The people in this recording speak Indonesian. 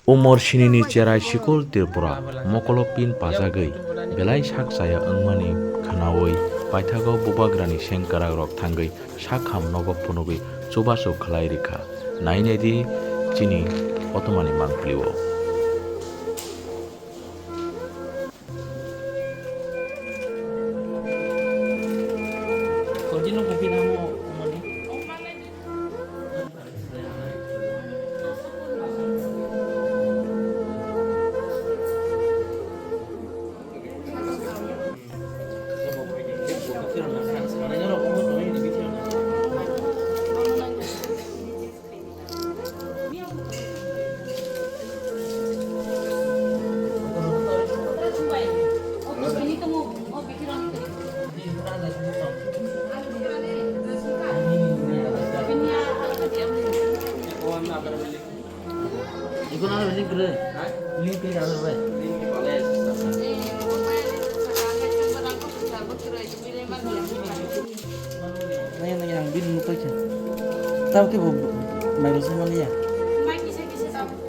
OMAR SINI CHERAI SEKOL TRIPURA MOKOL PIN PAJAK BELAI SAK CHAYA ONGMANI KHWLAI PAITHAK BUBAGRA नि SENGKRAK ROK THANGWI SAKHAM FONOKGWI CHUBACHU KHWLAI RIKHA नायनायदि CHINI OTOMANI MANGPLIO Ikut anak beli kere, beli kere anak baik. Nanya nanya yang bin muka aja. Tahu ke bu, baru sama dia.